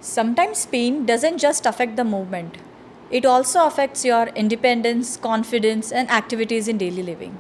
Sometimes pain doesn't just affect the movement, it also affects your independence, confidence, and activities in daily living.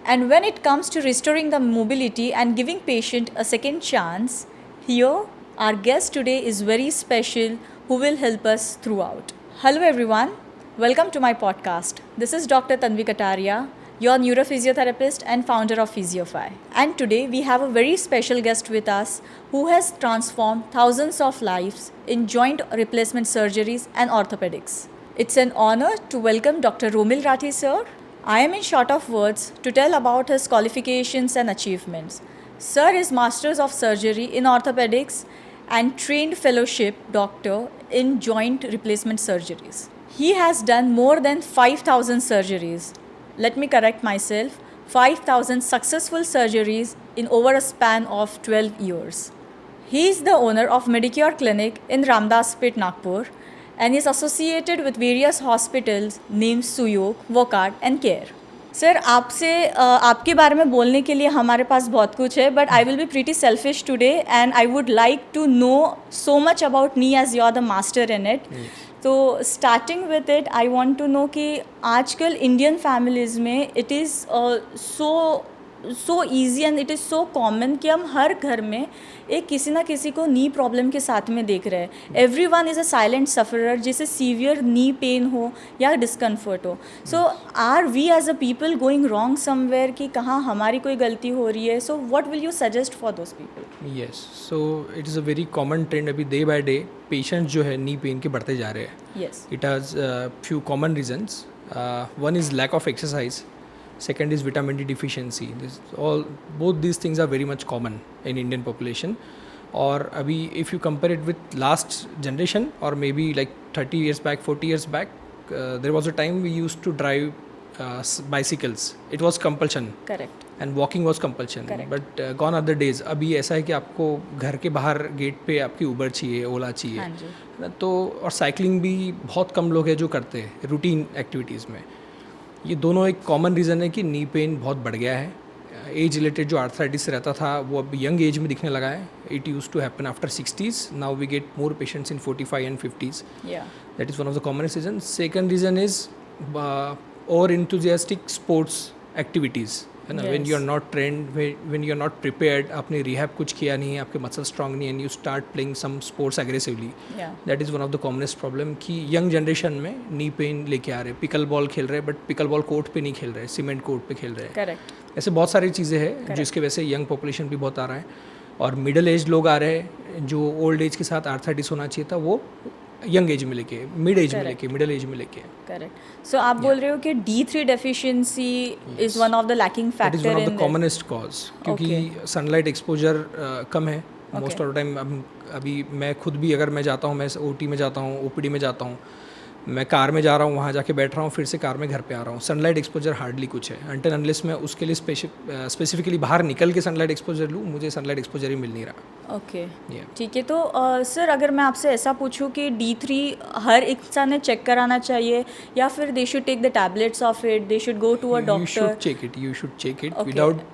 And when it comes to restoring the mobility and giving patient a second chance, here our guest today is very special who will help us throughout. Hello everyone, welcome to my podcast. This is Dr. Tanvi Kataria, your neurophysiotherapist and founder of PhysioFi. And today we have a very special guest with us who has transformed thousands of lives in joint replacement surgeries and orthopedics. It's an honor to welcome Dr. Romil Rathi sir. I am in short of words to tell about his qualifications and achievements. Sir is Masters of Surgery in Orthopedics and trained fellowship doctor in joint replacement surgeries. He has done more than 5,000 surgeries. Let me correct myself, 5,000 successful surgeries in over a span of 12 years. He is the owner of Medicure Clinic in Ramdaspet, Nagpur, and is associated with various hospitals named Suyog, Wockhardt and CARE. Sir आपसे आपके बारे में बोलने के लिए हमारे पास बहुत कुछ है, but I will be pretty selfish today and I would like to know so much about knee as you are the master in it. तो starting with it I want to know कि आजकल Indian families में it is so easy and it is so common कि हम हर घर में एक किसी ना किसी को नी प्रॉब्लम के साथ में देख रहे हैं. Everyone is a silent sufferer, जिसे सीवियर नी पेन हो या डिस्कम्फर्ट हो. So are we as a people going wrong somewhere कि कहाँ हमारी कोई गलती हो रही है? So what will you suggest for those people? Yes, so it is a very common trend. अभी डे बाय डे पेशेंट्स जो है नी पेन के बढ़ते जा रहे हैं. Yes, it has few common regions. One is lack of exercise. Second is vitamin D deficiency. Both these things are very much common in Indian population. और अभी if you compare it with last generation or maybe like 30 years back, 40 years back, there was a time we used to drive bicycles. It was compulsion. Correct. And walking was compulsion. Correct. But gone are the days. अभी ऐसा है कि आपको घर के बाहर gate पे आपकी उबर चाहिए, ओला चाहिए. हाँ जी. है ना? तो और साइकिलिंग भी बहुत कम लोग हैं जो करते हैं रूटीन एक्टिविटीज़ में. ये दोनों एक कॉमन रीज़न है कि नी पेन बहुत बढ़ गया है. एज रिलेटेड जो आर्थराइटिस रहता था वो अब यंग एज में दिखने लगा है. It use to happen after 60s. Now we get more patients in 45 and 50s. That is one of the commonest reason. Second reason is over enthusiastic sports activities. है ना? When you are not trained, when you are not prepared, आपने rehab कुछ किया नहीं है, आपके muscle strong नहीं है, and you start playing some sports aggressively. That is one of the commonest problem कि यंग जनरेशन में नी पेन लेके आ रहे हैं. पिकल बॉल खेल रहे हैं बट पिकल बॉल कोर्ट पे नहीं खेल रहे, सीमेंट कोर्ट पे खेल रहे हैं. करेक्ट. ऐसे बहुत सारी चीज़ें हैं जिसके वजह से यंग पॉपुलेशन भी बहुत आ रहा है. और मिडिल एज लोग आ रहे हैं जो ओल्ड एज के साथ आर्थराइटिस होना चाहिए था वो यंग एज में लेके, मिड एज में लेके, मिडिल एज में लेके. करेक्ट. सो आप बोल रहे हो कि D3 deficiency is one of the lacking that is factor one of the commonest cause. क्योंकि सनलाइट एक्सपोजर कम है मोस्ट ऑफ द टाइम. अभी मैं खुद भी अगर मैं जाता हूँ, मैं OT में जाता हूँ, OPD में जाता हूँ, मैं कार में जा रहा हूँ, वहाँ जाके बैठ रहा हूँ, फिर से कार में घर पे आ रहा हूँ. सनलाइट एक्सपोजर हार्डली कुछ है. अनटिल अनलेस मैं उसके लिए स्पेसिफिकली बाहर निकल के सनलाइट एक्सपोजर लूँ, मुझे सनलाइट एक्सपोजर ही मिल नहीं रहा. ओके, ठीक है. तो सर अगर मैं आपसे ऐसा पूछूं कि D3 हर इंसान ने चेक कराना चाहिए या फिर they should take the tablets of it, they should go to a doctor? You should check it. Without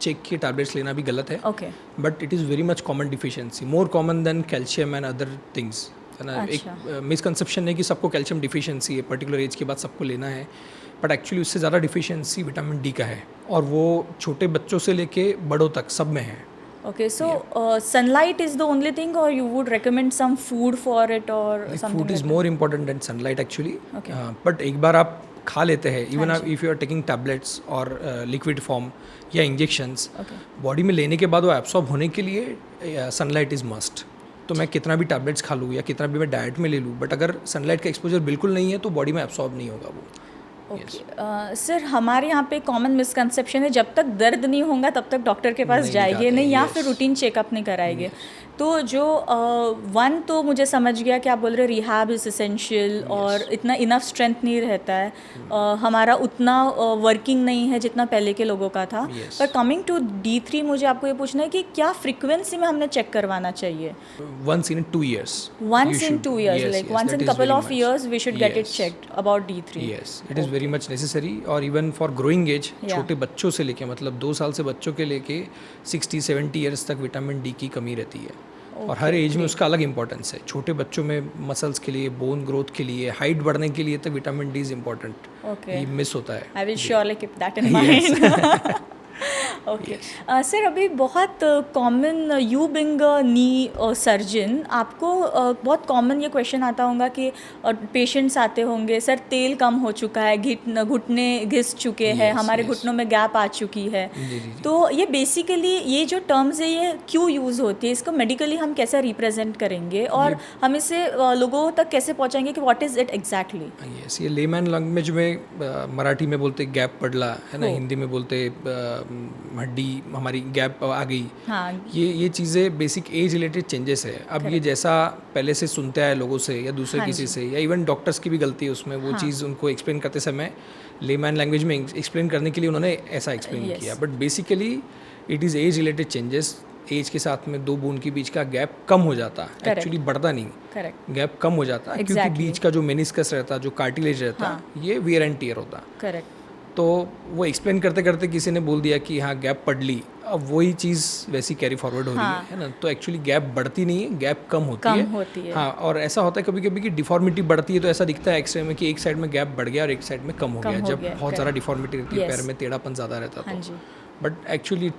check के टैबलेट्स लेना भी गलत है. Okay. But it is very much common deficiency, more common than calcium and other things. है ना? एक misconception है कि सबको कैल्शियम डिफिशियंसी है, पर्टिकुलर एज के बाद सबको लेना है. बट एक्चुअली उससे ज़्यादा डिफिशियंसी विटामिन D का है, और वो छोटे बच्चों से लेके बड़ों तक सब में है. Okay, so sunlight is the only thing, or you would recommend some food for it or something? Food is more important than sunlight actually. Okay. But एक बार आप खा लेते हैं, even if you are taking tablets और liquid form या injections, body में लेने के बाद वो एब्सॉर्ब होने के लिए सनलाइट इज़ मस्ट. तो मैं कितना भी टैबलेट्स खा लूँ या कितना भी मैं डाइट में ले लूँ, बट अगर सनलाइट का एक्सपोजर बिल्कुल नहीं है तो बॉडी में एब्सॉर्ब नहीं होगा वो. ओके. सर हमारे यहाँ पे कॉमन मिसकंसेप्शन है जब तक दर्द नहीं होगा तब तक डॉक्टर के पास जाएंगे नहीं, या फिर रूटीन चेकअप नहीं कराएंगे. तो जो वन तो मुझे समझ गया कि आप बोल रहे रिहैब इज़ एसेंशियल, और इतना इनफ स्ट्रेंथ नहीं रहता है. हमारा उतना वर्किंग नहीं है जितना पहले के लोगों का था. पर कमिंग टू D3 मुझे आपको ये पूछना है कि क्या फ्रीक्वेंसी में हमने चेक करवाना चाहिए? Once in 2 years. Once in 2 years, like once in couple of years we should get it checked about D3. Yes, it is very much necessary. और even for growing age, छोटे बच्चों से लेके मतलब 2 साल से बच्चों के लेके 60-70 years तक विटामिन D की कमी रहती है. और हर एज में उसका अलग इंपॉर्टेंस है. छोटे बच्चों में मसल्स के लिए, बोन ग्रोथ के लिए, हाइट बढ़ने के लिए तो vitamin D is important. Okay, ये मिस होता है. I will surely keep that in mind. Okay sir, अभी बहुत common, you Bing knee surgeon, आपको बहुत कॉमन ये क्वेश्चन आता होगा कि पेशेंट्स आते होंगे, सर तेल कम हो चुका है, घुटने घिस चुके हैं, हमारे घुटनों में गैप आ चुकी है. तो ये बेसिकली ये जो टर्म्स है ये क्यों यूज़ होती है, इसको मेडिकली हम कैसे रिप्रेजेंट करेंगे और हम इसे लोगों तक कैसे पहुंचाएंगे कि what is it exactly? Yes, ये लेमैन लैंग्वेज में मराठी में बोलते गैप पड़ला है ना, हिंदी में बोलते हड्डी हमारी गैप आ गई. हाँ. ये चीज़ें बेसिक एज रिलेटेड चेंजेस है. अब ये जैसा पहले से सुनते आए लोगों से या दूसरे किसी से, या इवन डॉक्टर्स की भी गलती है उसमें, वो चीज़ उनको एक्सप्लेन करते समय लेमैन लैंग्वेज में एक्सप्लेन करने के लिए उन्होंने ऐसा एक्सप्लेन किया. But basically it is age related changes. Age के साथ में 2 बोन के बीच का गैप कम हो जाता है, एक्चुअली बढ़ता नहीं. करेक्ट. गैप कम हो जाता है क्योंकि बीच का जो मेनिस्कस रहता, जो कार्टिलेज रहता, ये वियर एंड टियर होता. करेक्ट. तो वो एक्सप्लेन करते करते किसी ने बोल दिया कि हाँ गैप पड़ ली, अब वही चीज़ वैसी कैरी फॉरवर्ड हो रही है ना. तो एक्चुअली गैप बढ़ती नहीं है, गैप कम होती है. हाँ, और ऐसा होता है कभी कभी कि डिफॉर्मिटी बढ़ती है, तो ऐसा दिखता है एक्सरे में कि एक साइड में गैप बढ़ गया और एक साइड में कम हो गया, जब बहुत ज़्यादा डिफॉर्मिटी रहती है, पैर में टेढ़ापन ज़्यादा रहता है. But actually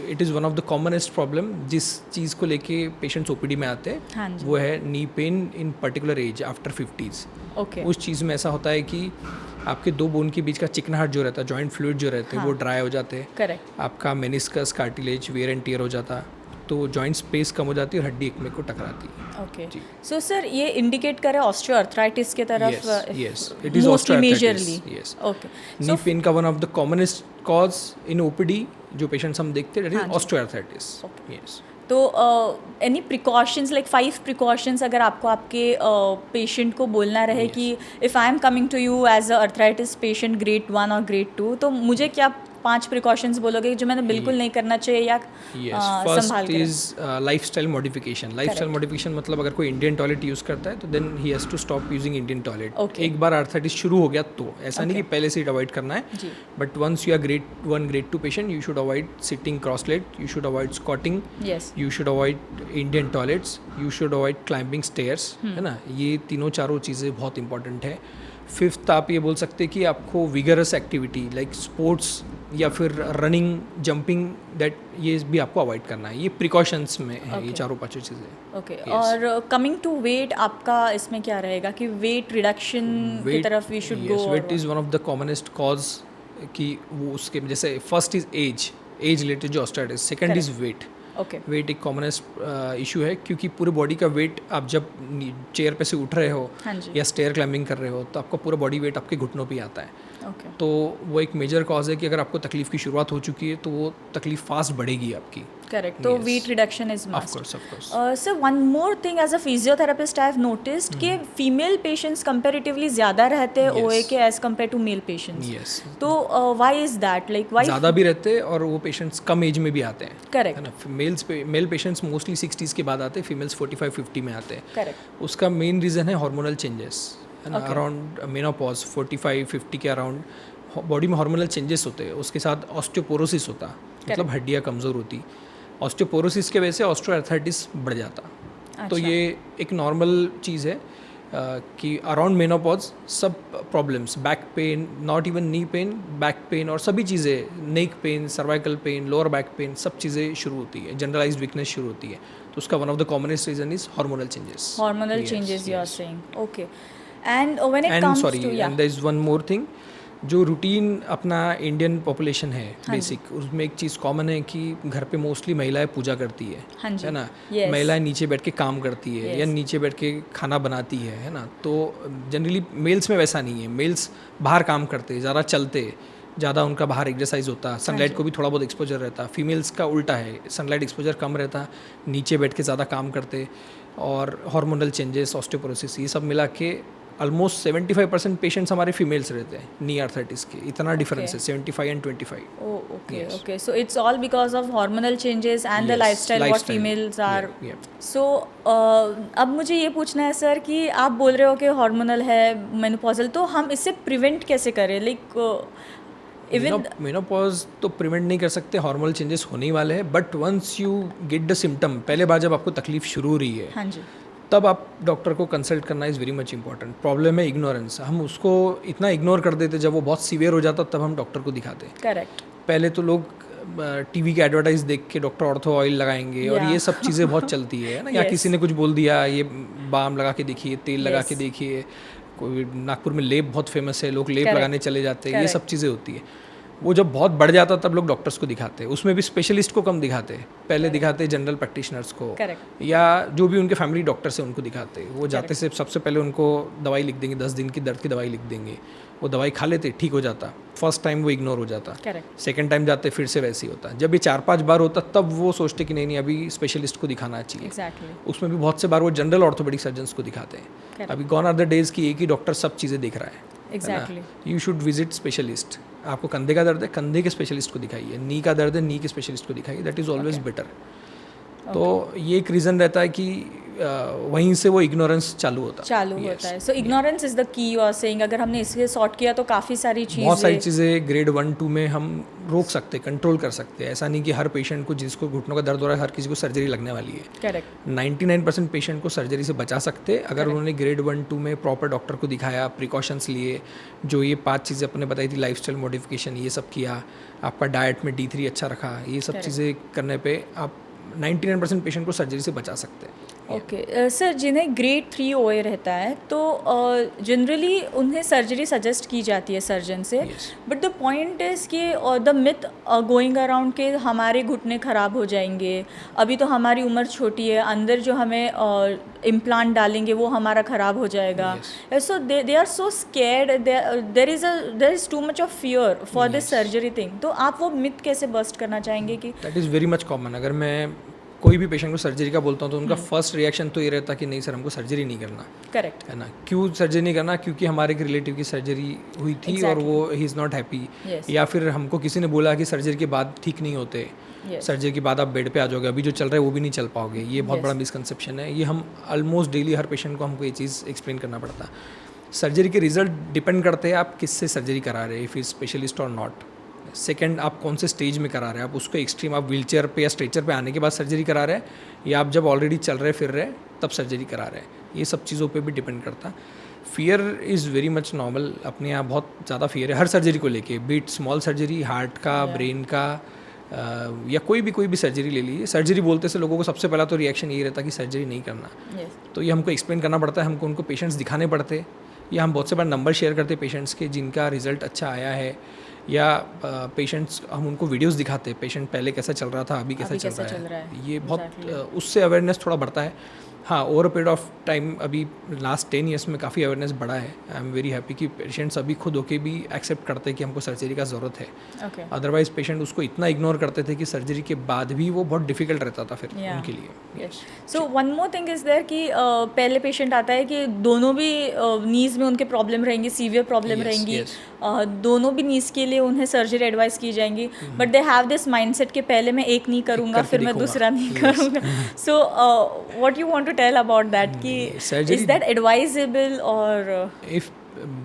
it is one of the commonest problem जिस चीज़ को लेके पेशेंट्स ओपीडी में आते हैं, वो है knee pain in particular age after 50s. उस चीज़ में ऐसा होता है कि आपके 2 बोन के बीच का चिकनाहट जो रहता है, जॉइंट फ्लूइड जो रहते हैं, वो ड्राई हो जाते हैं. करेक्ट. आपका meniscus cartilage wear and tear हो जाता, तो जॉइंट स्पेस कम हो जाती है और हड्डी एक में को टकराती है. ओके. सो सर ये इंडिकेट करे ऑस्टियोआर्थराइटिस के तरफ? Yes, it is osteoarthritis. Yes. Okay. Knee pain का one of the commonest cause in OPD जो पेशेंट्स हम देखते हैं, दैट इज ऑस्टियोआर्थराइटिस. यस. तो एनी प्रिकॉशंस, लाइक 5 प्रिकॉशंस अगर आपको आपके पेशेंट को बोलना रहे कि if I am coming to you as a arthritis patient grade 1 और ग्रेड 2, तो मुझे क्या 5 प्रिकॉशंस बोलोगे जो मैंने बिल्कुल नहीं करना चाहिए या first is lifestyle modification. Lifestyle modification मतलब अगर कोई इंडियन टॉयलेट यूज़ करता है तो then he has to stop using Indian toilet. एक बार आर्थराइटिस शुरू हो गया तो ऐसा नहीं कि पहले से अवॉइड करना है, but once you are grade 1 grade 2 patient, you should avoid sitting cross leg, you should avoid squatting, you should avoid Indian toilets, you should avoid climbing stairs, है ना. ये तीनों चारों चीज़ें बहुत इंपॉर्टेंट है. 5th आप ये बोल सकते हैं कि आपको विगरस एक्टिविटी लाइक स्पोर्ट्स या फिर रनिंग, जंपिंग, दैट ये भी आपको अवॉइड करना है. ये प्रिकॉशंस में है ये चारों 5 चीज़ें. ओके. और कमिंग टू वेट, आपका इसमें क्या रहेगा कि वेट रिडक्शन की तरफ we should go? Weight is one of the commonest cause कि वो उसके जैसे फर्स्ट इज एज रिलेटेड जो osteoarthritis, second is weight. Weight एक कॉमनेस्ट इशू है क्योंकि पूरे बॉडी का वेट, आप जब चेयर पे से उठ रहे हो या स्टेयर क्लाइंबिंग कर रहे हो तो आपका पूरा बॉडी वेट आपके घुटनों पे आता है. तो वो एक मेजर कॉज है कि अगर आपको तकलीफ की शुरुआत हो चुकी है तो वो तकलीफ फास्ट बढ़ेगी आपकी. करेक्ट. तो weight reduction is must. Of course. Sir one more thing, as a physiotherapist I have noticed कि फीमेल पेशेंट्स कंपैरेटिवली ज़्यादा रहते हैं ओए के as compare to male patients. Yes. तो why is that? Like why ज़्यादा भी रहते हैं और वो पेशेंट्स कम एज में भी आते हैं. करेक्ट. है ना. मेल पेशेंट्स मोस्टली 60s के बाद आते हैं, फीमेल्स 45-50 में आते हैं. करेक्ट. उसका मेन रीज़न है हार्मोनल चेंजेस, है ना. अराउंड मेनोपॉज 45-50 के अराउंड बॉडी में हार्मोनल चेंजेस होते हैं. उसके साथ ऑस्टियोपोरोसिस होता, मतलब हड्डियाँ कमज़ोर होती. ऑस्टियोपोरोसिस के वजह से ऑस्टियोआर्थराइटिस बढ़ जाता. तो ये एक नॉर्मल चीज़ है कि अराउंड मेनोपॉज सब problems, back pain, not even knee pain, back pain और सभी चीज़ें, neck pain, cervical pain, lower back pain, सब चीज़ें शुरू होती है, जनरलाइज्ड वीकनेस शुरू होती है. तो उसका one of the commonest reason is hormonal changes. Hormonal changes you are saying. Okay. And when it comes to and there is one more thing, जो रूटीन अपना इंडियन पॉपुलेशन है बेसिक, उसमें एक चीज़ कॉमन है कि घर पे मोस्टली महिलाएं पूजा करती है ना. महिलाएं नीचे बैठ के काम करती है या नीचे बैठ के खाना बनाती है ना. तो जनरली मेल्स में वैसा नहीं है. मेल्स बाहर काम करते, ज़्यादा चलते, ज़्यादा उनका बाहर एक्सरसाइज होता, सनलाइट को भी थोड़ा बहुत एक्सपोजर रहता. फीमेल्स का उल्टा है, सनलाइट एक्सपोजर कम रहता, नीचे बैठ के ज़्यादा काम करते, और हार्मोनल चेंजेस, ऑस्टियोपोरोसिस, ये सब मिला के ऑलमोस्ट 75% पेशेंट्स हमारे फीमेल्स रहते हैं नी आर्थराइटिस के. इतना डिफरेंस है 75 and 25. Okay. So it's all because of hormonal changes and the lifestyle what females are. So अब मुझे ये पूछना है सर कि आप बोल रहे हो कि हार्मोनल है, मेनोपॉजल, तो हम इससे प्रिवेंट कैसे करें? लाइक इवन मेनोपॉज तो प्रिवेंट नहीं कर सकते, हार्मोनल चेंजेस होने ही वाले हैं, but once you get the symptom, पहले बार जब आपको तकलीफ शुरू हो रही है, हाँ जी, तब आप डॉक्टर को कंसल्ट करना is very much important. Problem है इग्नोरेंस. हम उसको इतना इग्नोर कर देते, जब वो बहुत सीवियर हो जाता तब हम डॉक्टर को दिखाते. करेक्ट. पहले तो लोग टीवी के एडवर्टाइज देख के डॉक्टर ऑर्थो ऑयल लगाएंगे और ये सब चीज़ें बहुत चलती है ना. या किसी ने कुछ बोल दिया, ये बाम लगा के देखिए, तेल लगा के देखिए. कोई नागपुर में लेप बहुत फेमस है, लोग लेप लगाने चले जाते हैं. ये सब चीज़ें होती है. वो जब बहुत बढ़ जाता तब लोग डॉक्टर्स को दिखाते हैं. उसमें भी स्पेशलिस्ट को कम दिखाते हैं, पहले दिखाते हैं जनरल प्रैक्टिशनर्स को, या जो भी उनके फैमिली डॉक्टर्स हैं उनको दिखाते हैं. वो जाते से सबसे पहले उनको दवाई लिख देंगे, 10 दिन की दर्द की दवाई लिख देंगे. वो दवाई खा लेते, ठीक हो जाता. फर्स्ट टाइम वो इग्नोर हो जाता, सेकंड टाइम जाते फिर से वैसे ही होता. जब ये 4-5 बार होता तब वो सोचते कि नहीं अभी स्पेशलिस्ट को दिखाना चाहिए. उसमें भी बहुत से बार वो जनरल ऑर्थोपेडिक सर्जन्स को दिखाते हैं. अभी गॉन आर द डेज की एक ही डॉक्टर सब चीज़ें देख रहा है. You should visit specialist. आपको कंधे का दर्द है, कंधे के स्पेशलिस्ट को दिखाइए. नी का दर्द है, नी के स्पेशलिस्ट को दिखाइए. That is always better. तो ये एक रीज़न रहता है कि वहीं से वो इग्नोरेंस चालू होता है. So ignorance is the key you are saying. अगर हमने इसके सॉर्ट किया तो काफ़ी सारी बहुत सारी चीज़ें ग्रेड 1-2 में हम रोक सकते, कंट्रोल कर सकते हैं. ऐसा नहीं कि हर पेशेंट को जिसको घुटनों का दर्द हो रहा है हर किसी को सर्जरी लगने वाली है. करेक्ट. 99% पेशेंट को सर्जरी से बचा सकते अगर उन्होंने ग्रेड 1-2 में प्रॉपर डॉक्टर को दिखाया, प्रिकॉशंस लिए, जो ये 5 चीज़ें अपने बताई थी, लाइफस्टाइल मॉडिफिकेशन, ये सब किया, आपका डाइट में D3 अच्छा रखा, ये सब चीज़ें करने पे आप 99% पेशेंट को सर्जरी से बचा सकते हैं. ओके सर, जिन्हें ग्रेड 3 OA रहता है तो जनरली उन्हें सर्जरी सजेस्ट की जाती है सर्जन से. बट द पॉइंट इज़ कि द मिथ गोइंग अराउंड के हमारे घुटने ख़राब हो जाएंगे, अभी तो हमारी उम्र छोटी है, अंदर जो हमें इम्प्लांट डालेंगे वो हमारा ख़राब हो जाएगा. So they are so scared. There is too much of fear for this surgery thing. तो आप वो मिथ कैसे बस्ट करना चाहेंगे? कि that is very much common. अगर मैं कोई भी पेशेंट को सर्जरी का बोलता हूँ तो उनका फर्स्ट रिएक्शन तो ये रहता है कि नहीं सर हमको सर्जरी नहीं करना. करेक्ट है ना. क्यों सर्जरी नहीं करना? क्योंकि हमारे एक रिलेटिव की सर्जरी हुई थी और वो ही इज़ नॉट हैप्पी. या फिर हमको किसी ने बोला कि सर्जरी के बाद ठीक नहीं होते, सर्जरी के बाद आप बेड पे आ जाओगे, अभी जो चल रहा है वो भी नहीं चल पाओगे. ये बहुत बड़ा मिसकंसेप्शन है. ये हम ऑलमोस्ट डेली हर पेशेंट को हमको ये चीज़ एक्सप्लेन करना पड़ता है. सर्जरी के रिजल्ट डिपेंड करते हैं आप किससे सर्जरी करा रहे हैं, इफ़ इज स्पेशलिस्ट और नॉट. सेकंड, आप कौन से स्टेज में करा रहे हैं. आप उसको एक्सट्रीम, आप व्हीलचेयर पे या स्ट्रेचर पे आने के बाद सर्जरी करा रहे हैं, या आप जब ऑलरेडी चल रहे फिर रहे तब सर्जरी करा रहे हैं. ये सब चीज़ों पे भी डिपेंड करता. Fear is very much normal. अपने यहाँ बहुत ज़्यादा फियर है हर सर्जरी को लेके, बीट स्मॉल सर्जरी, हार्ट का, ब्रेन का, या कोई भी सर्जरी ले लीजिए. सर्जरी बोलते से लोगों को सबसे पहला तो रिएक्शन यही रहता है कि सर्जरी नहीं करना. तो ये हमको एक्सप्लेन करना पड़ता है, हमको उनको पेशेंट्स दिखाने पड़ते, या हम बहुत से बार नंबर शेयर करते पेशेंट्स के जिनका रिजल्ट अच्छा आया है, या पेशेंट्स हम उनको वीडियोस दिखाते हैं, पेशेंट पहले कैसा चल रहा था, अभी कैसा चल रहा है. ये बहुत उससे अवेयरनेस थोड़ा बढ़ता है. हाँ, over a period of time अभी लास्ट 10 ईयर्स में काफ़ी अवेयरनेस बढ़ा है. आई एम वेरी हैप्पी कि पेशेंट्स अभी खुद होके भी एक्सेप्ट करते हैं कि हमको सर्जरी का ज़रूरत है. अदरवाइज पेशेंट उसको इतना इग्नोर करते थे कि सर्जरी के बाद भी वो बहुत डिफिकल्ट रहता था फिर उनके लिए. So one more thing is there कि पहले पेशेंट आता है कि दोनों भी नीज़ में उनके प्रॉब्लम रहेंगी, सीवियर प्रॉब्लम रहेंगी, दोनों भी नीज़ के लिए उन्हें सर्जरी एडवाइस की जाएंगी. But they have this mindset कि पहले मैं एक नहीं करूँगा फिर मैं दूसरा नहीं करूँगा. So what you want to tell about that ki is that advisable, or if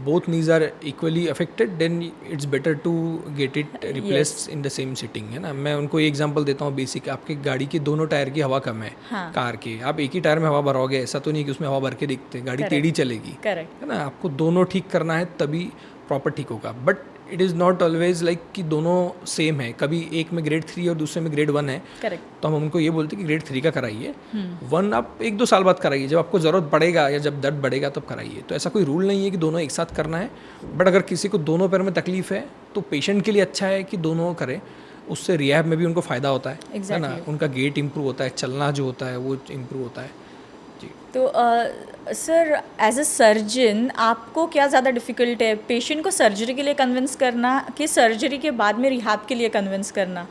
both knees are equally affected then it's better to get it replaced in the same sitting. है ना. मैं उनको एक एग्जांपल देता हूँ basic. आपके गाड़ी के दोनों टायर की हवा कम है, कार के, आप एक ही टायर में हवा भरोगे, ऐसा तो नहीं कि उसमें हवा भर के दिखते, गाड़ी टेढ़ी चलेगी. है ना. आपको दोनों ठीक करना है तभी प्रॉपर ठीक होगा. But it is not always like कि दोनों सेम है. कभी एक में ग्रेड 3 और दूसरे में ग्रेड 1 है. तो हम उनको ये बोलते हैं कि ग्रेड 3 का कराइए, 1 आप 1-2 साल बाद कराइए, जब आपको ज़रूरत पड़ेगा या जब दर्द बढ़ेगा तब कराइए. तो ऐसा कोई रूल नहीं है कि दोनों एक साथ करना है. बट अगर किसी को दोनों पैर में तकलीफ है तो पेशेंट के लिए अच्छा है कि दोनों करें. उससे रिहैब में भी उनको फ़ायदा होता है ना. उनका गेट इम्प्रूव होता है, चलना जो होता है वो इम्प्रूव होता है. तो सर एज अ सर्जन आपको क्या ज़्यादा डिफ़िकल्ट है, पेशेंट को सर्जरी के लिए कन्विंस करना कि सर्जरी के बाद में रिहैब के लिए कन्विंस करना?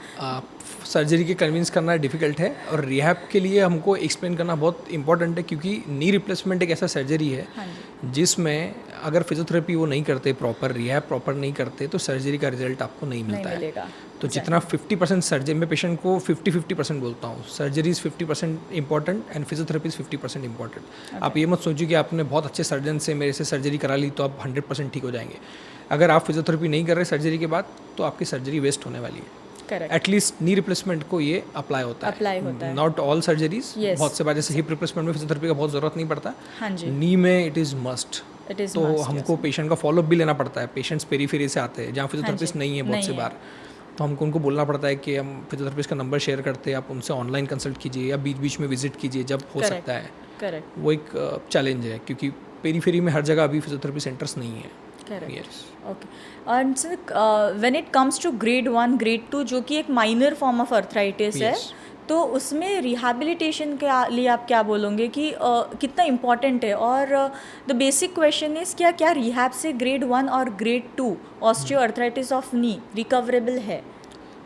सर्जरी के कन्विंस करना डिफ़िकल्ट है, और रिहैब के लिए हमको एक्सप्लेन करना बहुत इंपॉर्टेंट है, क्योंकि नी रिप्लेसमेंट एक ऐसा सर्जरी है जिसमें अगर फिजियोथेरेपी वो नहीं करते प्रॉपर, रिहैब प्रॉपर नहीं करते, तो सर्जरी का रिजल्ट आपको नहीं मिलता है. तो जितना 50% सर्जरी, मैं पेशेंट को 50-50% बोलता हूँ, surgery is 50% important and physiotherapy is 50% important. आप ये मत सोचिए कि आपने बहुत अच्छे सर्जन से मेरे से सर्जरी करा ली तो आप 100% ठीक हो जाएंगे। अगर आप फिजियोथेरेपी नहीं कर रहे सर्जरी के बाद तो आपकी सर्जरी वेस्ट होने वाली है। करेक्ट, एटलीस्ट नी रिप्लेसमेंट को ये अप्लाई होता है, नॉट ऑल सर्जरीज। Yes. बहुत से बार जैसे हिप रिप्लेसमेंट में फिजियोथेरेपी का बहुत ज़रूरत नहीं पड़ता, हाँ जी, नी में it is must. It is तो हमको पेशेंट का फॉलोअप भी लेना पड़ता है। पेशेंट्स पेरीफेरी से आते हैं जहाँ फिजियोथेरेपिस्ट नहीं है बहुत से बार, तो हमको उनको बोलना पड़ता है कि हम फिजियोथेरेपिस्ट का नंबर शेयर करते हैं, आप उनसे ऑनलाइन कंसल्ट कीजिए या बीच बीच में विजिट कीजिए जब हो सकता है। करेक्ट, वो एक चैलेंज है क्योंकि पेरीफेरी में हर जगह अभी फिजियोथेरेपी सेंटर्स नहीं है। Correct, yes, okay. And sir when it comes to grade 1 grade 2 जो कि एक माइनर फॉर्म ऑफ अर्थराइटिस है, Yes. तो उसमें रिहैबिलिटेशन के लिए आप क्या बोलोगे कि कितना इम्पॉर्टेंट है? और द बेसिक क्वेश्चन इज क्या रिहैब से ग्रेड 1 और grade 2 osteo arthritis of knee recoverable है?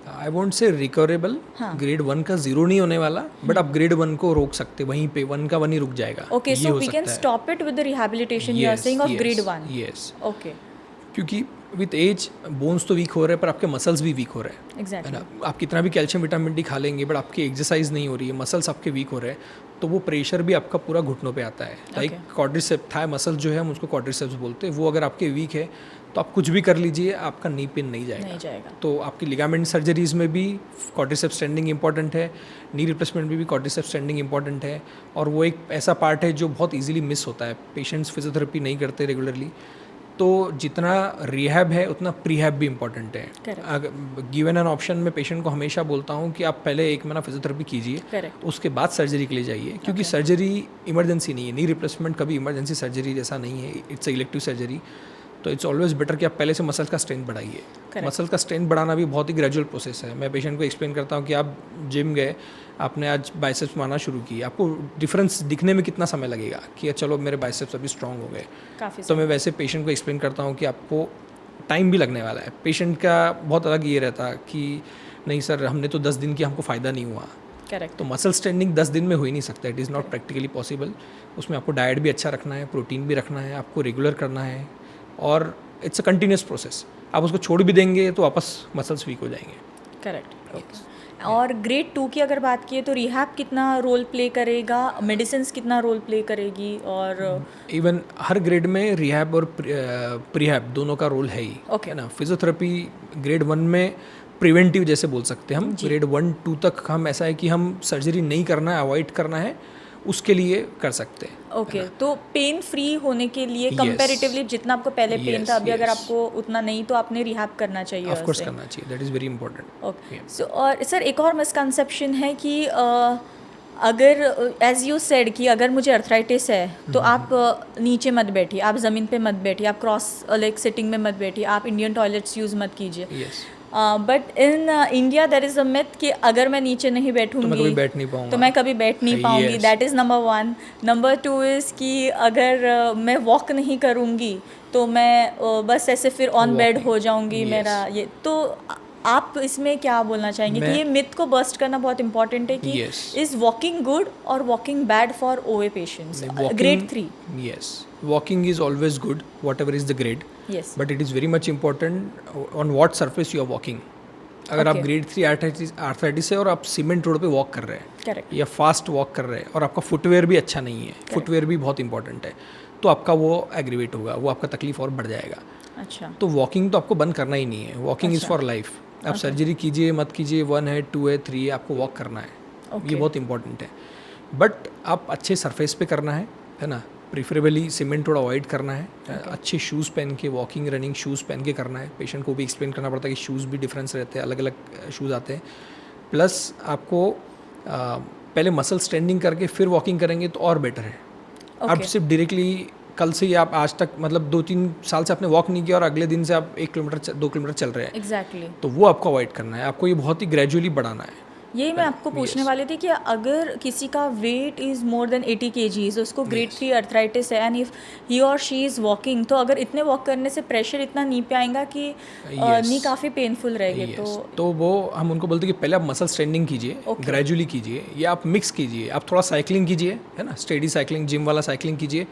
आई वोंट से रिकवरेबल, हाँ। ग्रेड 1 का जीरो नहीं होने वाला, बट आप ग्रेड 1 को रोक सकते, वहीं पे 1 का 1 ही रुक जाएगा। ओके, ये सो हो वी कैन सकता है। Stop it with the rehabilitation you are saying of grade 1। Yes, okay, क्योंकि विथ एज बोन्स तो वीक हो रहे हैं पर आपके मसल्स भी वीक हो रहे हैं, है एग्जैक्टली, ना। आप कितना भी कैल्शियम विटामिन डी खा लेंगे बट आपकी एक्सरसाइज नहीं हो रही है, मसल्स आपके वीक हो रहे हैं, तो वो प्रेशर भी आपका पूरा घुटनों पे आता है। लाइक क्वाड्रिसेप्स, थाई मसल जो है हम उसको क्वाड्रिसेप्स बोलते हैं, वो अगर आपके वीक है तो आप कुछ भी कर लीजिए आपका नी पेन नहीं नहीं जाएगा। तो आपकी लिगामेंट सर्जरीज में भी क्वाड्रिसेप्स स्ट्रेंडिंग इंपॉर्टेंट है, नी रिप्लेसमेंट में भी क्वाड्रिसेप्स स्ट्रेंडिंग इंपॉर्टेंट है, और वो एक ऐसा पार्ट है जो बहुत इजीली मिस होता है। पेशेंट्स फिजियोथेरेपी नहीं करते रेगुलरली, तो जितना रिहैब है उतना प्रीहैब भी इम्पॉर्टेंट है। Correct. गिवन एन ऑप्शन में पेशेंट को हमेशा बोलता हूँ कि आप पहले 1 महीना फिजियोथेरेपी कीजिए, करेक्ट, उसके बाद सर्जरी के लिए जाइए, क्योंकि सर्जरी इमरजेंसी नहीं है। नी रिप्लेसमेंट कभी इमरजेंसी सर्जरी जैसा नहीं है, इट्स इलेक्टिव सर्जरी। तो इट्स ऑलवेज बेटर कि आप पहले से मसल का स्ट्रेंथ बढ़ाइए। मसल का स्ट्रेंथ बढ़ाना भी बहुत ही ग्रेजुअल प्रोसेस है। मैं पेशेंट को एक्सप्लेन करता हूँ कि आप जिम गए, आपने आज बाइसेप्स मारना शुरू की, आपको डिफरेंस दिखने में कितना समय लगेगा कि चलो मेरे बाइसेप्स अभी स्ट्रांग हो गए। काफ़ी तो मैं वैसे पेशेंट को एक्सप्लेन करता हूँ कि आपको टाइम भी लगने वाला है। पेशेंट का बहुत अलग ये रहता कि नहीं सर हमने तो 10 दिन की, हमको फ़ायदा नहीं हुआ। करेक्ट, तो मसल स्ट्रेंडिंग 10 दिन में हो ही नहीं सकता, it is not practically possible. उसमें आपको डाइट भी अच्छा रखना है, प्रोटीन भी रखना है, आपको रेगुलर करना है, और इट्स अ कंटिन्यूस प्रोसेस। आप उसको छोड़ भी देंगे तो वापस मसल्स वीक हो जाएंगे। Correct, okay. और ग्रेड 2 की अगर बात की तो रिहैब कितना रोल प्ले करेगा, मेडिसिन कितना रोल प्ले करेगी? और इवन हर ग्रेड में रिहैब और प्रीहैब दोनों का रोल है ही, Okay. है ना। फिजियोथेरेपी ग्रेड 1 में प्रिवेंटिव जैसे बोल सकते हैं हम, ग्रेड 1-2 तक हम ऐसा है कि हम सर्जरी नहीं करना है, अवॉइड करना है, उसके लिए कर सकते हैं। ओके, तो पेन फ्री होने के लिए Yes. कंपैरेटिवली जितना आपको पहले पेन Yes, था, अभी अगर yes. आपको उतना नहीं तो आपने रिहैब करना चाहिए। ऑफ कोर्स उससे। करना चाहिए, that is very important. Okay, so और सर एक और मिसकंसेप्शन है कि अगर एज यू सेड कि अगर मुझे अर्थराइटिस है तो आप नीचे मत बैठिए, आप ज़मीन पे मत बैठिए, आप क्रॉस लाइक सिटिंग में मत बैठिए, आप इंडियन टॉयलेट्स यूज़ मत कीजिए। Yes, but in India there is a myth कि अगर मैं नीचे नहीं तो मैं बैठूंगी कभी बैठ नहीं पाऊंगा। तो मैं कभी बैठ नहीं पाऊंगी। Yes. That is number 1। Number 2 is कि अगर मैं वॉक नहीं करूंगी तो मैं बस ऐसे फिर ऑन Walk बेड नहीं। हो जाऊंगी। Yes. मेरा ये तो आप इसमें क्या बोलना चाहेंगे कि मैं- ये मिथ को बस्ट करना बहुत इंपॉर्टेंट है कि Yes. इज़ वॉकिंग गुड और वॉकिंग बैड फॉर ओए patients grade 3? Yes, walking is always good, whatever is the grade. Yes, But it is very much important on what surface you are walking. अगर आप Okay. Grade 3 arthritis है और आप cement road पे walk कर रहे हैं करेक्ट, या फास्ट वॉक कर रहे हैं और आपका फुटवेयर भी अच्छा नहीं है, फुटवेयर भी बहुत इंपॉर्टेंट है, तो आपका वो एग्रीवेट होगा, वो आपका तकलीफ और बढ़ जाएगा। अच्छा, तो वॉकिंग तो आपको बंद करना ही नहीं है। Walking is for life. आप सर्जरी कीजिए मत कीजिए, 1 है 2 है 3 है, आपको वॉक करना है। Okay. ये बहुत इंपॉर्टेंट है। बट आप अच्छे सरफेस पे करना है ना। प्रीफरेबली सीमेंट थोड़ा अवॉइड करना है। अच्छे शूज़ पहन के, वॉकिंग रनिंग शूज़ पहन के करना है। पेशेंट को भी एक्सप्लेन करना पड़ता है कि शूज़ भी डिफरेंस रहते हैं, अलग अलग शूज़ आते हैं। प्लस आपको पहले मसल स्ट्रेंडिंग करके फिर वॉकिंग करेंगे तो और बेटर है। आप सिर्फ डायरेक्टली कल से ही आप आज तक मतलब 2-3 साल से आपने वॉक नहीं किया और अगले दिन से आप 1 किलोमीटर 2 किलोमीटर चल रहे हैं, एग्जैक्टली। तो वो आपको अवॉइड करना है। आपको ये बहुत ही ग्रेजुअली बढ़ाना है। यही मैं आपको पूछने Yes. वाली थी कि अगर किसी का weight is more than 80 kgs, उसको ग्रेड 3 अर्थराइटिस है एंड इफ ही और शी इज़ वॉकिंग, तो अगर इतने वॉक करने से प्रेशर इतना नी पे आएगा कि Yes. नी काफ़ी पेनफुल रहेगी। Yes. तो वो हम उनको बोलते हैं कि पहले आप मसल स्ट्रेंडिंग कीजिए, Okay. ग्रेजुअली कीजिए, या आप मिक्स कीजिए, आप थोड़ा साइकिलिंग कीजिए, है ना, स्टेडी साइकिलिंग, जिम वाला साइकिलिंग कीजिए,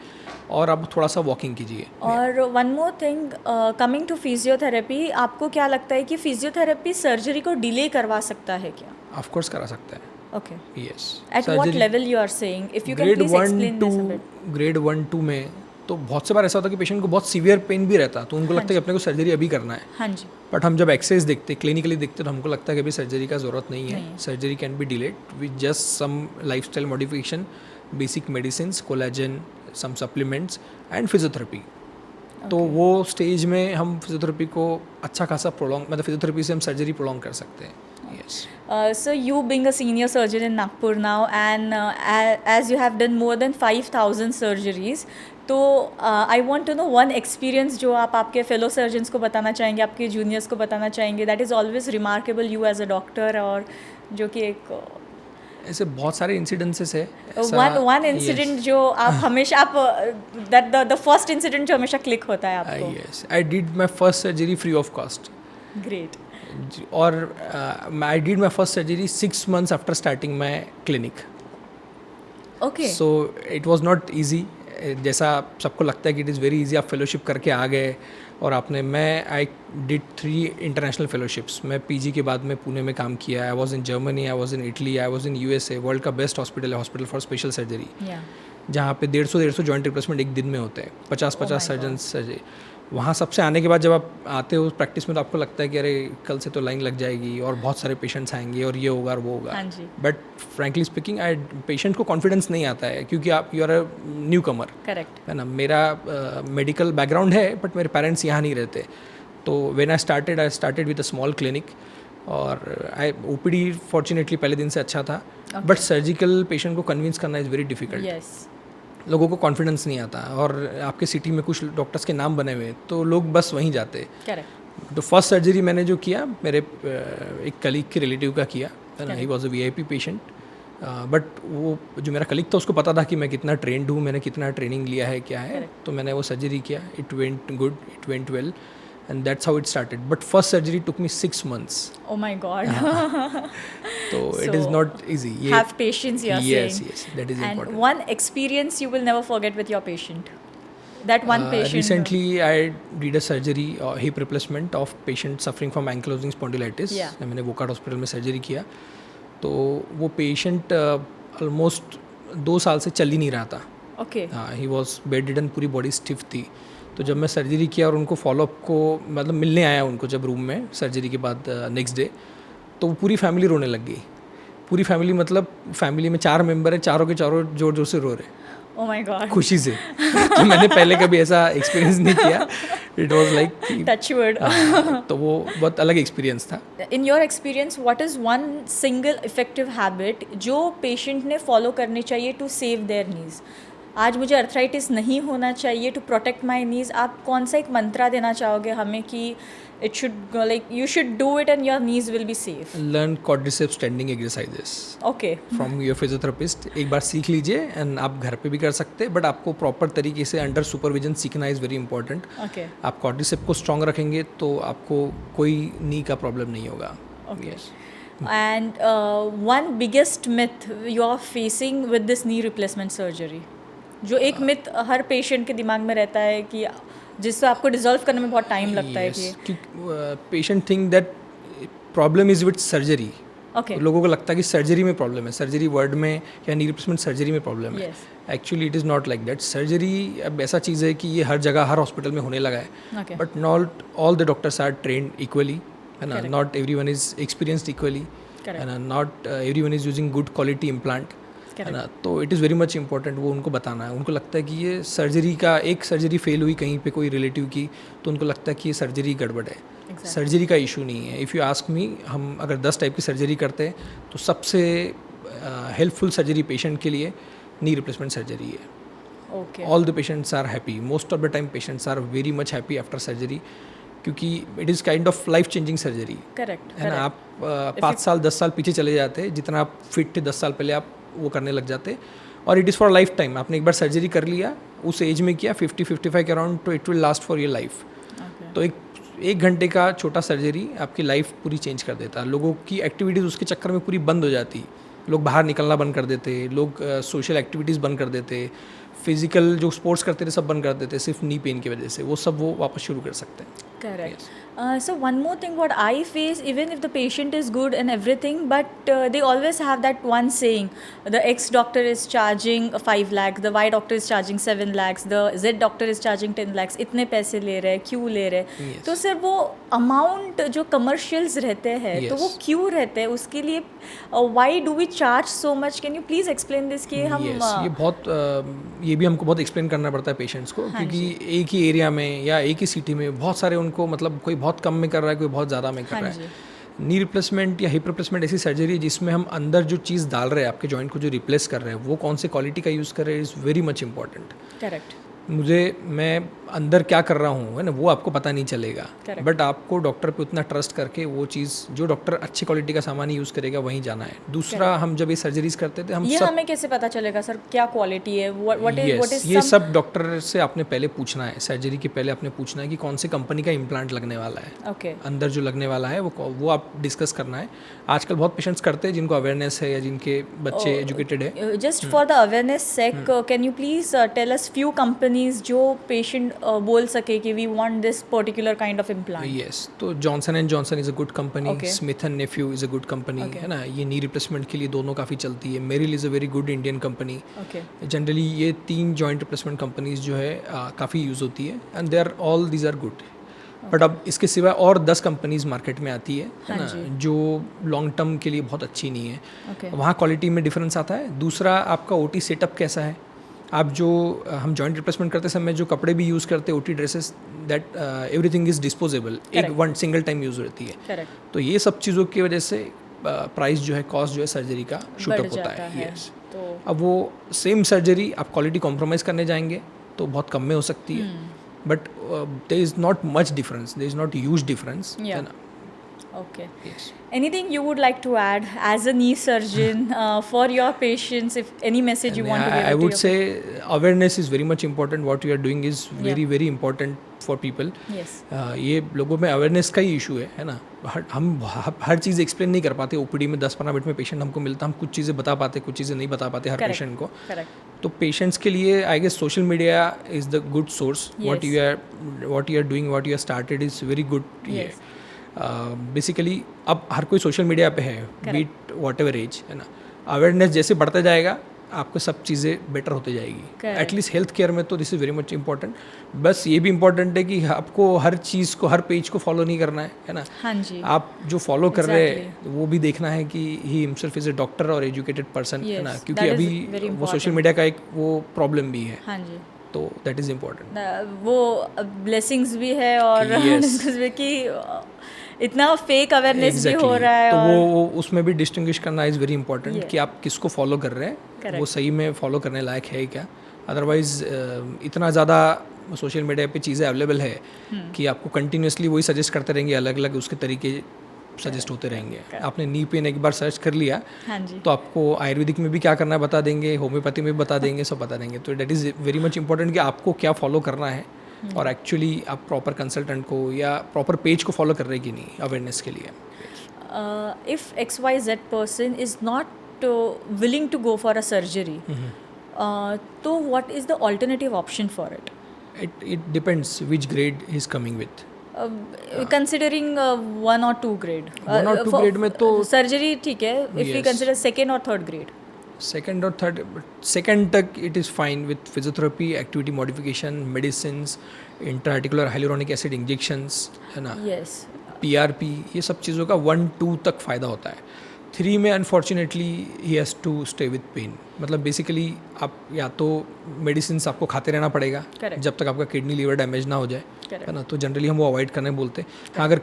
और आप थोड़ा सा वॉकिंग कीजिए। और one more thing, coming to physiotherapy, आपको क्या लगता है कि फिजियोथेरेपी सर्जरी को डिले करवा सकता है क्या? ऑफ कोर्स करा सकता है। Okay, yes. At what level you are saying, if you can grade please 1 explain to this a bit. Grade 1 2 में तो बहुत से बार ऐसा होता है कि पेशेंट को बहुत सीवियर पेन भी रहता है, तो उनको लगता है कि अपने को सर्जरी अभी करना है। हाँ जी। बट हम जब एक्सरेज देखते, क्लिनिकली देखते, तो हमको लगता है कि अभी सर्जरी का ज़रूरत नहीं है। Surgery can be delayed with just some lifestyle modification, basic medicine, collagen, some supplements and physiotherapy. तो वो स्टेज में हम फिजियोथेरेपी को अच्छा खासा प्रोलॉन्ग, मतलब फिजियोथेरेपी से हम सर्जरी प्रोलॉन्ग कर सकते हैं। Yes. So you being a senior surgeon in Nagpur now, and as you have done more than 5,000 surgeries, तो I want to know one experience जो आप आपके fellow surgeons को बताना चाहेंगे, आपके juniors को बताना चाहेंगे, that is always remarkable you as a doctor, और जो कि एक ऐसे बहुत सारे इंसिडेंसेस है। one incident जो आप हमेशा आप that the first incident जो हमेशा click होता है आपको। Yes, I did my first surgery free of cost. Great. और I did my first surgery 6 months after starting my clinic. Okay. So it was not easy. जैसा सबको लगता है कि इट इज़ वेरी इजी, आप फेलोशिप करके आ गए और आपने, मैं आई डिड 3 इंटरनेशनल फेलोशिप्स। मैं पीजी के बाद में पुणे में काम किया। I was in Germany, I was in Italy, I was in USA. World का बेस्ट हॉस्पिटल है, hospital for special surgery, Yeah. जहाँ पे 150 जॉइंट रिप्लेसमेंट एक दिन में होते हैं, 50 my सर्जन सर्जरी। वहाँ सबसे आने के बाद जब आप आते हो प्रैक्टिस में, तो आपको लगता है कि अरे कल से तो लाइन लग जाएगी और बहुत सारे पेशेंट्स आएंगे और ये होगा और वो होगा। हाँ जी। बट फ्रैंकली स्पीकिंग, पेशेंट को कॉन्फिडेंस नहीं आता है, क्योंकि आप you are a newcomer, Correct. है ना। मेरा मेडिकल बैकग्राउंड है, बट मेरे पेरेंट्स यहाँ नहीं रहते। तो when I started with a small clinic, और ओपीडी फॉर्चुनेटली पहले दिन से अच्छा था, बट सर्जिकल पेशेंट को कन्विंस करना इज़ वेरी डिफिकल्ट। Yes. लोगों को कॉन्फिडेंस नहीं आता, और आपके सिटी में कुछ डॉक्टर्स के नाम बने हुए, तो लोग बस वहीं जाते। Correct. तो फर्स्ट सर्जरी मैंने जो किया, मेरे एक कलीग के रिलेटिव का किया, है ना। He was a VIP patient, but वो जो मेरा कलीग था, उसको पता था कि मैं कितना ट्रेंड हूँ, मैंने कितना ट्रेनिंग लिया है, क्या है। तो मैंने वो सर्जरी किया, it went good, it went well, and that's how it started. But first surgery took me 6 months. Oh my God. तो it is So, not easy. Have patience, you are Yes, saying. yes, that is And important. one experience you will never forget with your patient. That one patient. Recently, I did a surgery, hip replacement of patient suffering from ankylosing spondylitis. Yeah. मैंने Wockhardt hospital में surgery किया। तो वो patient almost 2 साल से चल ही नहीं रहा था। Okay. He was bed ridden, पूरी बॉडी स्टिफ थी। तो जब मैं सर्जरी किया और उनको फॉलोअप को, मतलब मिलने आया उनको जब रूम में सर्जरी के बाद नेक्स्ट डे, तो पूरी फैमिली रोने लग गई। पूरी फैमिली, मतलब फैमिली में 4 मेंबर है, चारों के चारों जोर जोर से रो रहे, Oh my God. खुशी से। तो मैंने पहले कभी ऐसा एक्सपीरियंस नहीं किया। It was like Touch wood. तो वो बहुत अलग एक्सपीरियंस था। In your experience, what is one single effective habit जो patient ने follow करनी चाहिए to save their knees? आज मुझे अर्थराइटिस नहीं होना चाहिए, टू प्रोटेक्ट माई नीज, आप कौन सा एक मंत्रा देना चाहोगे हमें कि it should, like you should do it and your knees will be safe? Learn quadriceps standing exercises okay, from your physiotherapist. एक बार सीख लीजिए, एंड आप घर पे भी कर सकते हैं, बट आपको प्रॉपर तरीके से अंडर सुपरविजन सीखना इज़ वेरी इंपॉर्टेंट। ओके, आप quadriceps को स्ट्रॉन्ग रखेंगे तो आपको कोई नी का प्रॉब्लम नहीं होगा। Okay. Yes. And one biggest myth you are facing with this knee replacement surgery, जो एक मिथ हर पेशेंट के दिमाग में रहता है कि जिससे आपको डिजॉल्व करने में बहुत टाइम लगता है कि patient think that problem is with surgery. Okay, लोगों को लगता है कि सर्जरी में प्रॉब्लम है, सर्जरी वर्ड में या नी रिप्लेसमेंट सर्जरी में प्रॉब्लम है। Yes. Actually it is not like that. Surgery अब ऐसा चीज़ है कि ये हर जगह, हर हॉस्पिटल में होने लगा है, okay, but not all the doctors are trained equally, है ना। Correct. Not every one is experienced equally, है करेक्ट, ना। Not every one is using good quality implant, है ना। तो it is very much important वो उनको बताना है। उनको लगता है कि ये सर्जरी का, एक सर्जरी फेल हुई कहीं पे कोई रिलेटिव की, तो उनको लगता है कि ये सर्जरी गड़बड़ है। सर्जरी का इशू नहीं है। इफ़ यू आस्क मी, हम अगर 10 टाइप की सर्जरी करते हैं, तो सबसे हेल्पफुल सर्जरी पेशेंट के लिए नी रिप्लेसमेंट सर्जरी है। Okay, All the patients are happy. Most of the time patients are very much happy after surgery. क्योंकि it is kind of life changing surgery, correct है ना। आप 5 साल 10 साल पीछे चले जाते, जितना आप फिट थे 10 साल पहले आप वो करने लग जाते, और it is for life time. आपने एक बार सर्जरी कर लिया, उस एज में किया 50-55 के अराउंड, तो it will last for your life. तो एक घंटे का छोटा सर्जरी आपकी लाइफ पूरी चेंज कर देता है। लोगों की एक्टिविटीज़ उसके चक्कर में पूरी बंद हो जाती, लोग बाहर निकलना बंद कर देते, लोग सोशल एक्टिविटीज़ बंद कर देते, फिजिकल जो स्पोर्ट्स करते थे सब बंद कर देते, सिर्फ नी पेन की वजह से। वो सब वो वापस शुरू कर सकते हैं। Correct. So one more thing what I face, even if the patient is good and everything, but they always have that one saying, the X doctor is charging 5 lakhs, the Y doctor is charging 7 lakhs, the Z doctor is charging 10 lakhs, इतने पैसे ले रहे हैं, क्यों ले रहे हैं? Yes. तो सर वो अमाउंट जो कमर्शियल्स रहते हैं, तो वो Yes. क्यों रहते हैं? उसके लिए why do we charge so much? Can you please explain this कि हम Yes, ये बहुत ये भी हमको बहुत एक्सप्लेन करना पड़ता है पेशेंट्स को, हाँ क्योंकि एक ही एरिया में या एक ही सिटी में बहुत सारे उनको, मतलब कोई बहुत कम में कर रहा है, कोई बहुत ज़्यादा में कर हाँ रहा जी. है। नी रिप्लेसमेंट या हिप रिप्लेसमेंट ऐसी सर्जरी है जिसमें हम अंदर जो चीज़ डाल रहे हैं, आपके जॉइंट को जो रिप्लेस कर रहे हैं, वो कौन से क्वालिटी का यूज़ कर रहे हैं, is very much important. Correct. मैं अंदर क्या कर रहा हूँ, है ना, वो आपको पता नहीं चलेगा, Correct. बट आपको डॉक्टर पे उतना ट्रस्ट करके वो चीज़ जो डॉक्टर अच्छी क्वालिटी का सामान यूज़ करेगा वहीं जाना है। दूसरा, हम जब ये सर्जरीज करते थे, हम ये सब हमें कैसे पता चलेगा सर क्या क्वालिटी है? what Yes, is ये some सब डॉक्टर से आपने पहले पूछना है, सर्जरी के पहले आपने पूछना है कि कौन सी कंपनी का इम्प्लांट लगने वाला है, okay. अंदर जो लगने वाला है वो आप डिस्कस करना है। आजकल बहुत पेशेंट्स करते हैं जिनको अवेयरनेस है या जिनके बच्चे एजुकेटेड है। Just for the awareness sake, can you please tell us few companies जो patient बोल सके कि we want this particular kind of implant? Yes, तो Johnson and Johnson is a good company, Okay. Smith and Nephew is a good company, Okay. है ना। ये knee replacement के लिए दोनों काफ़ी चलती है। Meril is a very good Indian company. Okay. Generally ये 3 जॉइंट रिप्लेसमेंट कंपनीज जो है काफ़ी यूज़ होती है, and they are all these are good. But अब इसके सिवा और 10 कंपनीज मार्केट में आती है हाँ ना, जी. जो लॉन्ग टर्म के लिए बहुत अच्छी नहीं है। Okay. वहाँ क्वालिटी में डिफरेंस आता है। दूसरा, आपका ओटी सेटअप कैसा है। आप जो हम जॉइंट रिप्लेसमेंट करते समय जो कपड़े भी यूज़ करते हैं, OT dresses, that everything is disposable, एक Correct. One single time use रहती है। Correct. तो ये सब चीज़ों की वजह से प्राइस जो है, कॉस्ट जो है सर्जरी का शूट बढ़ अप होता जाता है। यस, तो अब वो सेम सर्जरी आप क्वालिटी कॉम्प्रोमाइज़ करने जाएंगे तो बहुत कम में हो सकती है, but there is not much difference, there is not huge difference, है Yeah. ना। okay. Yes. Anything you would like to add as a knee surgeon for your patients? If any message you want to give I to would your say awareness is very much important. What you are doing is very very important for people. Yes. ये लोगों में awareness का ही issue है ना। हम हर चीज़ explain नहीं कर पाते। ओपीडी में 10-15 मिनट में पेशेंट हमको मिलता, हम कुछ चीज़ें बता पाते, कुछ चीज़ें नहीं बता पाते हर Correct. पेशेंट को। Correct. तो पेशेंट्स के लिए I guess social media is the good source. What you are doing, what you are started is very good. ये Yes. बेसिकली अब हर कोई सोशल मीडिया पे है, बीट वॉट एवर एज, है ना। अवेयरनेस जैसे बढ़ता जाएगा, आपको सब चीज़ें बेटर होते जाएगी। Correct. एटलीस्ट हेल्थ केयर में तो this is very much important. बस ये भी इंपॉर्टेंट है कि आपको हर चीज़ को, हर पेज को फॉलो नहीं करना है ना। हाँ जी. आप जो फॉलो कर रहे हैं वो भी देखना है कि he himself is a doctor और एजुकेटेड पर्सन, है ना। Yes, क्योंकि that is अभी very वो सोशल important. मीडिया का एक वो प्रॉब्लम भी है, हाँ जी. तो दैट इज़ इम्पॉर्टेंट। वो ब्लेसिंग्स भी है और Yes. कि इतना फेक अवेयरनेस भी हो रहा है। तो और वो उसमें भी डिस्टिंग्विश करना इज़ वेरी इंपॉर्टेंट Yeah. कि आप किसको फॉलो कर रहे हैं, Correct. वो सही में फॉलो करने लायक है क्या। अदरवाइज इतना ज़्यादा सोशल मीडिया पे चीज़ें अवेलेबल है कि आपको कंटिन्यूसली वही सजेस्ट करते रहेंगे, अलग अलग उसके तरीके सजेस्ट होते रहेंगे। आपने नी पेन एक बार सर्च कर लिया हाँ जी. तो आपको आयुर्वेदिक में भी क्या करना है बता देंगे, होम्योपैथी में भी बता देंगे, सब बता देंगे। तो that is very much important कि आपको क्या फॉलो करना है और एक्चुअली आप प्रॉपर कंसल्टेंट को या प्रॉपर पेज को फॉलो कर रहे हैं कि नहीं अवेयरनेस के लिए। If XYZ person is not willing to go for a surgery, तो what is the alternative option for it? It depends which grade he is coming with. Considering 1 or 2 grade. 1 or 2 grade में तो surgery ठीक है. If we Yes. consider 2nd or 3rd grade. Second और third, second तक it is fine with physiotherapy, activity modification, medicines, intraarticular hyaluronic acid injections, है ना, Yes. PRP, ये सब चीज़ों का 1-2 तक फ़ायदा होता है। 3 में अनफॉर्चुनेटली ही has to stay with pain. मतलब बेसिकली आप या तो मेडिसिन आपको खाते रहना पड़ेगा Correct. जब तक आपका किडनी लीवर डैमेज ना हो जाए, Correct. है ना। तो जनरली हम वो अवॉइड करने बोलते हैं। अगर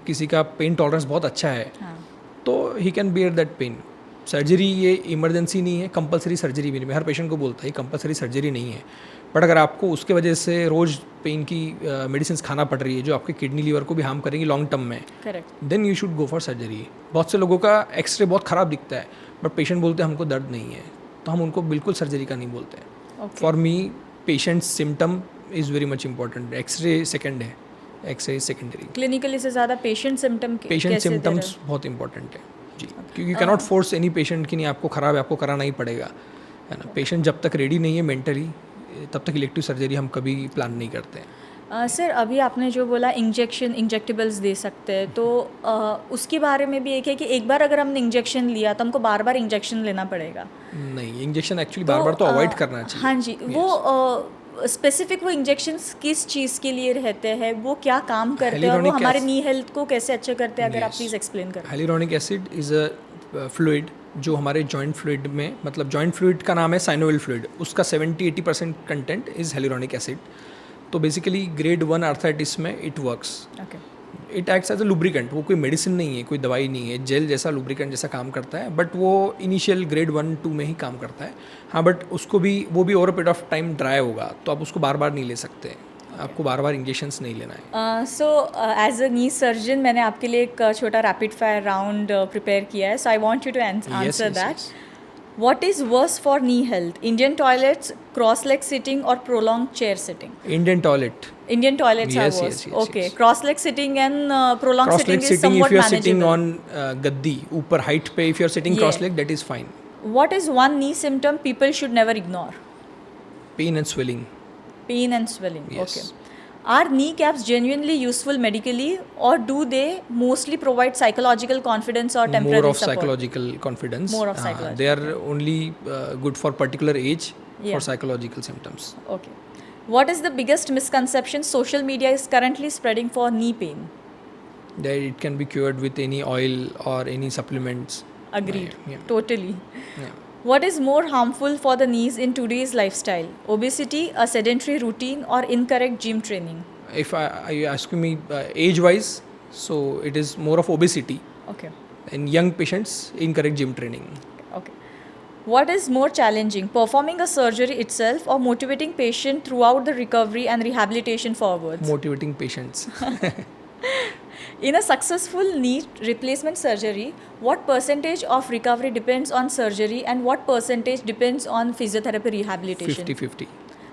किसी का पेन टॉलरेंस बहुत अच्छा है हाँ. तो he can bear that pain. Surgery ये इमरजेंसी नहीं है, कंपलसरी सर्जरी भी नहीं। मैं हर पेशेंट को बोलता है कंपलसरी सर्जरी नहीं है, बट अगर आपको उसके वजह से रोज़ पेन की मेडिसिन खाना पड़ रही है जो आपके किडनी लीवर को भी हार्म करेंगी लॉन्ग टर्म में, correct. Then you should go for surgery. बहुत से लोगों का एक्सरे बहुत ख़राब दिखता है बट पेशेंट बोलते हैं हमको दर्द नहीं है, तो हम उनको बिल्कुल सर्जरी का नहीं बोलते हैं। For me patient symptom is very much important. X-ray second है, एक्सरे इज सेकेंडरी। क्लिनिकली से ज़्यादा पेशेंट सिम्टम पेशेंट सिम्टम्स बहुत इंपॉर्टेंट है जी, क्योंकि you cannot force any patient कि नहीं आपको ख़राब है आपको कराना ही पड़ेगा, है ना। पेशेंट जब तक रेडी नहीं है मेंटली तब तक इलेक्टिव सर्जरी हम कभी प्लान नहीं करते हैं। सर अभी आपने जो बोला इंजेक्टिबल्स दे सकते हैं, तो उसके बारे में भी एक है कि एक बार अगर हमने इंजेक्शन लिया तो हमको बार बार इंजेक्शन लेना पड़ेगा। नहीं, इंजेक्शन एक्चुअली बार बार तो अवॉइड करना चाहिए। हाँ जी, वो स्पेसिफिक वो इंजेक्शंस किस चीज़ के लिए रहते हैं, वो क्या काम करते हैं और वो हमारे नी हेल्थ को कैसे अच्छे करते हैं, अगर आप प्लीज़ एक्सप्लेन करें। Hyaluronic acid is a fluid जो हमारे जॉइंट फ्लूइड में, मतलब जॉइंट फ्लूइड का नाम है साइनोवियल फ्लूइड, उसका 70-80% कंटेंट इज़ हाइलुरोनिक एसिड। तो बेसिकली ग्रेड 1 आर्थराइटिस में it works. It acts as a lubricant. वो कोई मेडिसिन नहीं है, कोई दवाई नहीं है, जेल जैसा लुब्रिकेंट जैसा काम करता है, बट वो इनिशियल ग्रेड 1-2 में ही काम करता है। हाँ, बट उसको भी वो भी over a period of time dry होगा, तो आप उसको बार बार नहीं ले सकते, आपको बार बार इंजेक्शंस नहीं लेना है। So as a knee surgeon मैंने आपके लिए एक छोटा रैपिड फायर राउंड प्रिपेयर किया है, so I want you to answer that. What is worse for knee health? Indian toilets, cross-leg sitting, or prolonged chair sitting? Indian toilet. Indian toilets are Yes, worse. yes, yes, Okay, yes. cross-leg sitting and prolonged Cross-leg sitting is sitting, somewhat if you are manageable. sitting on gaddi, ऊपर height पे, if you are sitting Yeah. cross-leg, that is fine. What is one knee symptom people should never ignore? Pain and swelling. Pain and swelling. Yes. Okay. Are kneecaps genuinely useful medically, or do they mostly provide psychological confidence or temporary More of support? psychological confidence. More of psychological. They are only good for particular age Yeah. for psychological symptoms. Okay. What is the biggest misconception social media is currently spreading for knee pain? That it can be cured with any oil or any supplements. Agreed. Yeah. Totally. Yeah. What is more harmful for the knees in today's lifestyle? Obesity, a sedentary routine, or incorrect gym training? If you ask me age-wise, so it is more of obesity. Okay. In young patients, incorrect gym training. Okay. What is more challenging, performing a surgery itself or motivating patient throughout the recovery and rehabilitation forwards? Motivating patients. In a successful knee replacement surgery, what percentage of recovery depends on surgery and what percentage depends on physiotherapy rehabilitation? 50-50.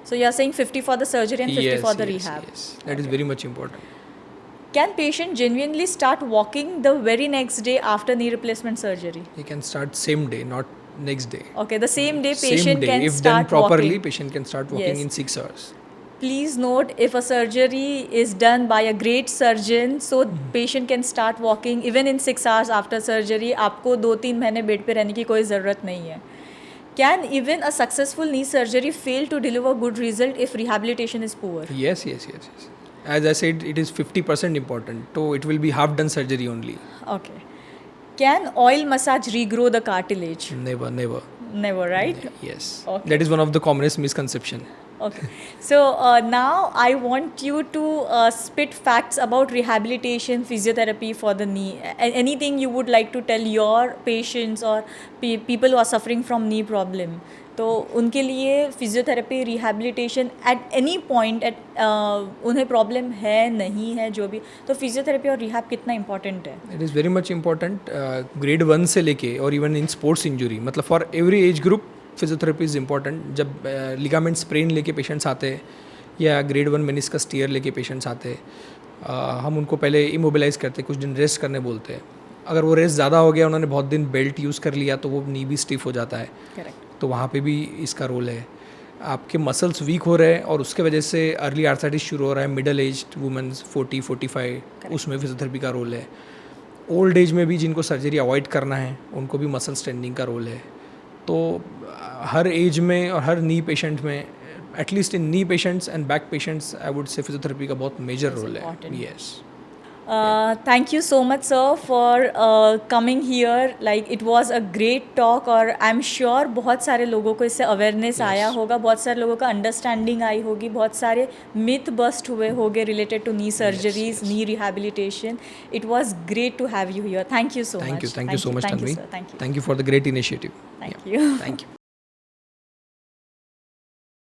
So you are saying 50 for the surgery and 50 for the rehab. Yes, that is very much important. Can patient genuinely start walking the very next day after knee replacement surgery? You can start same day, not next day. Okay, the same day Same patient day. can If start done properly, walking. patient can start walking Yes. in 6 hours. Please note, if a surgery is done by a great surgeon, so patient can start walking even in 6 hours after surgery. आपको 2-3 महीने bed पे रहने की कोई ज़रूरत नहीं है. Can even a successful knee surgery fail to deliver good result if rehabilitation is poor? Yes. As I said, it is 50% important. So it will be half done surgery only. Okay. Can oil massage regrow the cartilage? Never. Never, right? Yes. Okay. That is one of the commonest misconception. Okay. So now I want you to spit facts about rehabilitation, physiotherapy for the knee. Anything you would like to tell your patients or people who are suffering from knee problem. तो उनके लिए physiotherapy rehabilitation at any point उन्हें problem है नहीं है जो भी, तो फिजियोथेरेपी और रिहैब कितना इंपॉर्टेंट है? It is very much important. Grade 1 से लेके और इवन इन स्पोर्ट्स इंजुरी, मतलब for every age group physiotherapy is important. जब लिगामेंट स्प्रेन लेके पेशेंट्स आते हैं या ग्रेड 1 मेनिस्कस टीयर लेके पेशेंट्स आते हैं, हम उनको पहले इमोबिलाइज करते, कुछ दिन रेस्ट करने बोलते हैं. अगर वो रेस्ट ज़्यादा हो गया, उन्होंने बहुत दिन बेल्ट यूज़ कर लिया, तो वो नी भी स्टिफ हो जाता है. करेक्ट. तो वहाँ पे भी इसका रोल है. आपके मसल्स वीक हो रहे हैं और उसके वजह से अर्ली आर्थराइटिस शुरू हो रहा है. मिडल एज वुमेंस 40-45, उसमें फिजियोथेरेपी का रोल है. ओल्ड एज में भी जिनको सर्जरी अवॉइड करना है, उनको भी मसल स्ट्रेंथनिंग का रोल है. तो हर एज में और हर नी पेशेंट में, at least in knee patients and back patients, I would say physiotherapy का बहुत मेजर रोल है. Yes. Thank you so much, sir, for coming here. Like it was a great talk, और I'm sure बहुत सारे लोगों को इससे अवेयरनेस आया होगा, बहुत सारे लोगों का अंडरस्टैंडिंग आई होगी, बहुत सारे मिथ बस्ट हुए होंगे related to knee surgeries, knee rehabilitation. It was great to have you here. Thank you so much. Thank you so much, Thank you, Tanvi. sir. Thank you. Thank you for the great initiative. Thank you. Thank you.